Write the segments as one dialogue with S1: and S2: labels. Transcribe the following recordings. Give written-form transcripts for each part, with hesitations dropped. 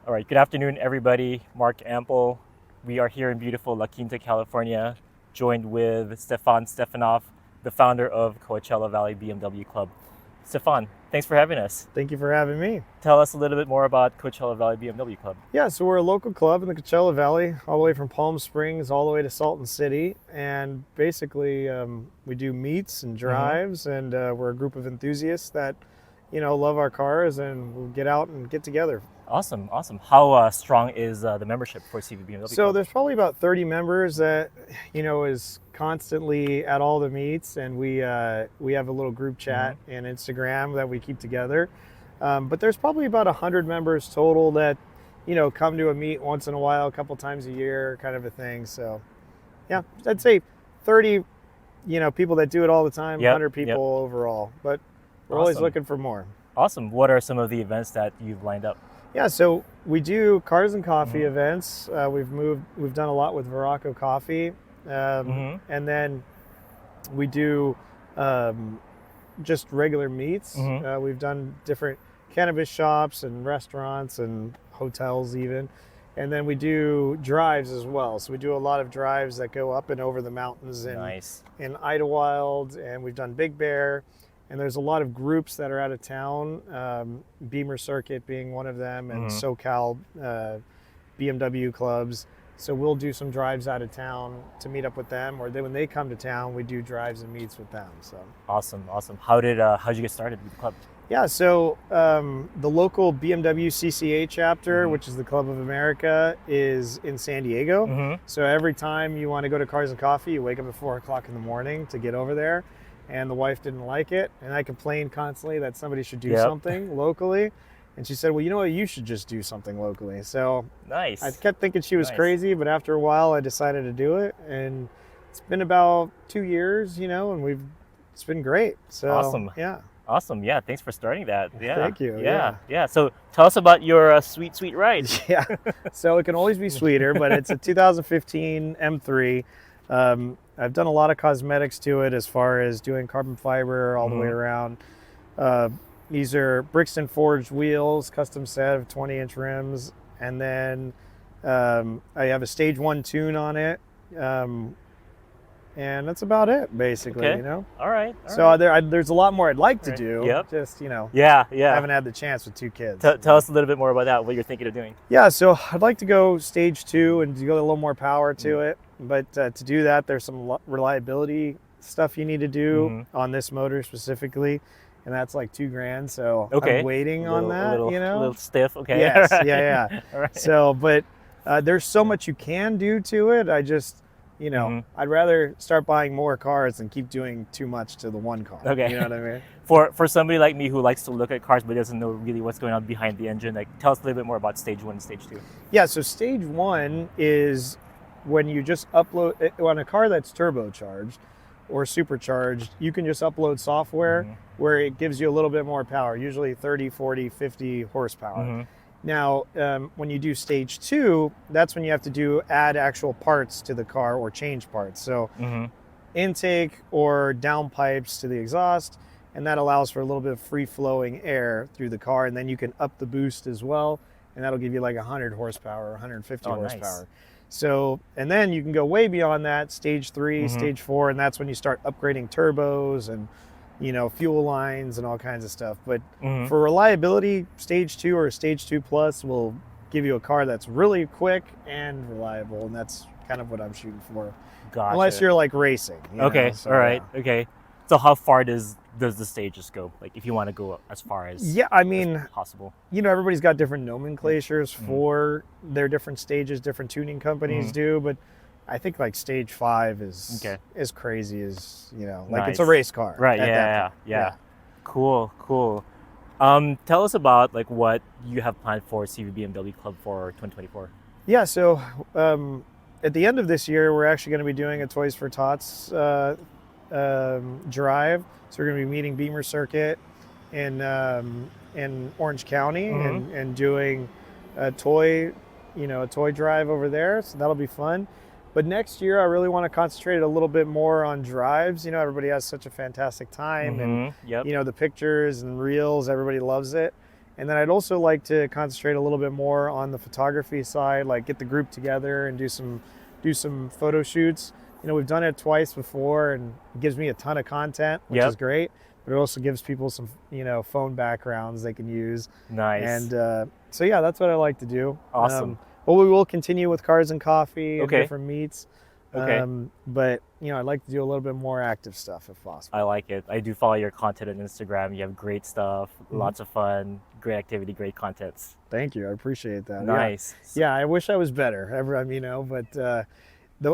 S1: All right, good afternoon, everybody. Mark Ample. We are here in beautiful La Quinta, California, joined with Stephan Stephanoff, the founder of Coachella Valley BMW Club. Stefan, thanks for having us.
S2: Thank you for having me.
S1: Tell us a little bit more about Coachella Valley BMW Club.
S2: Yeah, so we're a local club in the Coachella Valley, all the way from Palm Springs all the way to Salton City. And basically, we do meets and drives, and we're a group of enthusiasts that, love our cars and we'll get out and get together.
S1: Awesome, awesome. How strong is the membership for CV BMW
S2: So
S1: Club?
S2: there's probably about 30 members that, is constantly at all the meets, and we have a little group chat and Instagram that we keep together. But there's probably about 100 members total that, come to a meet once in a while, a couple times a year, kind of a thing. So, yeah, I'd say 30, people that do it all the time,
S1: Yep,
S2: 100 people
S1: yep.
S2: overall. But we're always
S1: Awesome.
S2: looking for more.
S1: Awesome. What are some of the events that you've lined up?
S2: Yeah, so we do cars and coffee events. We've done a lot with Veraco Coffee, and then we do just regular meets. We've done different cannabis shops and restaurants and hotels even, and then we do drives as well. So we do a lot of drives that go up and over the mountains
S1: Nice.
S2: in Idlewild, and we've done Big Bear. And there's a lot of groups that are out of town, Beamer Circuit being one of them, and SoCal BMW clubs. So we'll do some drives out of town to meet up with them, or then when they come to town, we do drives and meets with them. So
S1: Awesome, awesome. How'd you get started with the club?
S2: yeah, so the local BMW CCA chapter, which is the Club of America, is in San Diego. So every time you want to go to Cars and Coffee, you wake up at 4 o'clock in the morning to get over there. And the wife didn't like it, and I complained constantly that somebody should do something locally. And she said, well, you know what, you should just do something locally. So
S1: Nice.
S2: I kept thinking she was crazy, but after a while I decided to do it. And it's been about 2 years, and it's been great. So
S1: Awesome.
S2: yeah.
S1: Awesome. Yeah. Thanks for starting that. Yeah.
S2: Thank you.
S1: Yeah. So tell us about your sweet, sweet ride.
S2: Yeah. So it can always be sweeter, but it's a 2015 M3. I've done a lot of cosmetics to it as far as doing carbon fiber all the way around. These are Brixton forged wheels, custom set of 20-inch rims. And then I have a stage 1 tune on it. And that's about it, basically,
S1: Okay. All right.
S2: So there's a lot more I'd like to do.
S1: Yep.
S2: Just,
S1: Yeah.
S2: haven't had the chance with 2 kids.
S1: Tell us a little bit more about that, what you're thinking of doing.
S2: Yeah, so I'd like to go stage 2 and go a little more power to it. But to do that, there's some reliability stuff you need to do on this motor specifically. And that's like $2,000. So I'm waiting on that,
S1: A little stiff. Okay.
S2: Yes,
S1: All right.
S2: yeah.
S1: All right.
S2: So, but there's so much you can do to it. I just, I'd rather start buying more cars than keep doing too much to the one car.
S1: Okay.
S2: You know what I mean?
S1: For somebody like me who likes to look at cars but doesn't know really what's going on behind the engine, like tell us a little bit more about stage 1 and stage 2.
S2: Yeah, so stage 1 is when you just upload, on a car that's turbocharged or supercharged, you can just upload software where it gives you a little bit more power, usually 30, 40, 50 horsepower. Now, when you do stage 2, that's when you have to add actual parts to the car or change parts. So intake or downpipes to the exhaust, and that allows for a little bit of free-flowing air through the car, and then you can up the boost as well, and that'll give you like 100 horsepower or 150 horsepower.
S1: Nice.
S2: So, and then you can go way beyond that, stage 3, stage 4, and that's when you start upgrading turbos and, fuel lines and all kinds of stuff. But for reliability, stage 2 or stage 2 plus will give you a car that's really quick and reliable, and that's kind of what I'm shooting for.
S1: Gotcha.
S2: Unless you're like racing.
S1: Okay.
S2: So,
S1: All right.
S2: yeah.
S1: Okay. So how far does the stages go? Like if you want to go as far as possible.
S2: Everybody's got different nomenclatures for their different stages, different tuning companies do, but I think like stage 5 is as crazy as, like it's a race car.
S1: Right. Yeah. Cool. Tell us about like what you have planned for CV BMW Club for 2024.
S2: Yeah. So at the end of this year, we're actually going to be doing a Toys for Tots drive. So we're going to be meeting Beamer Circuit in Orange County and doing a toy drive over there. So that'll be fun. But next year, I really want to concentrate a little bit more on drives. Everybody has such a fantastic time, and the pictures and reels, everybody loves it. And then I'd also like to concentrate a little bit more on the photography side, like get the group together and do some photo shoots. We've done it twice before, and it gives me a ton of content, which is great. But it also gives people some, phone backgrounds they can use.
S1: Nice.
S2: And so yeah, that's what I like to do.
S1: Awesome.
S2: But we will continue with cars and coffee and
S1: Okay.
S2: different meets.
S1: Okay.
S2: But I'd like to do a little bit more active stuff if possible.
S1: I like it. I do follow your content on Instagram. You have great stuff, lots of fun, great activity, great contents.
S2: Thank you. I appreciate that.
S1: Nice.
S2: Yeah, I wish I was better. But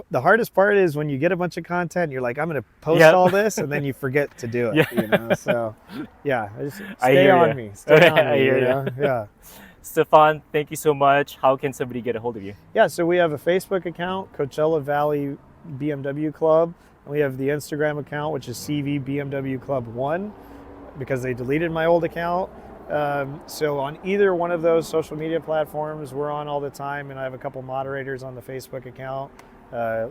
S2: the hardest part is when you get a bunch of content, and you're like, I'm going to post all this, and then you forget to do it. So yeah, just stay on me. Stay on me.
S1: I hear you.
S2: Yeah.
S1: Stephan, thank you so much. How can somebody get a hold of you?
S2: Yeah, so we have a Facebook account, Coachella Valley BMW Club. And we have the Instagram account, which is CV BMW Club 1, because they deleted my old account. So on either one of those social media platforms, we're on all the time, and I have a couple moderators on the Facebook account,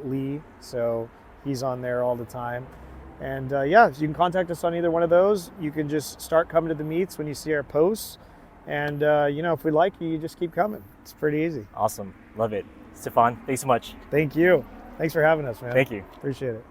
S2: Lee, so he's on there all the time. And yeah, so you can contact us on either one of those. You can just start coming to the meets when you see our posts. And if we like you, you just keep coming. It's pretty easy.
S1: Awesome. Love it. Stephan, thanks so much.
S2: Thank you. Thanks for having us, man.
S1: Thank you.
S2: Appreciate it.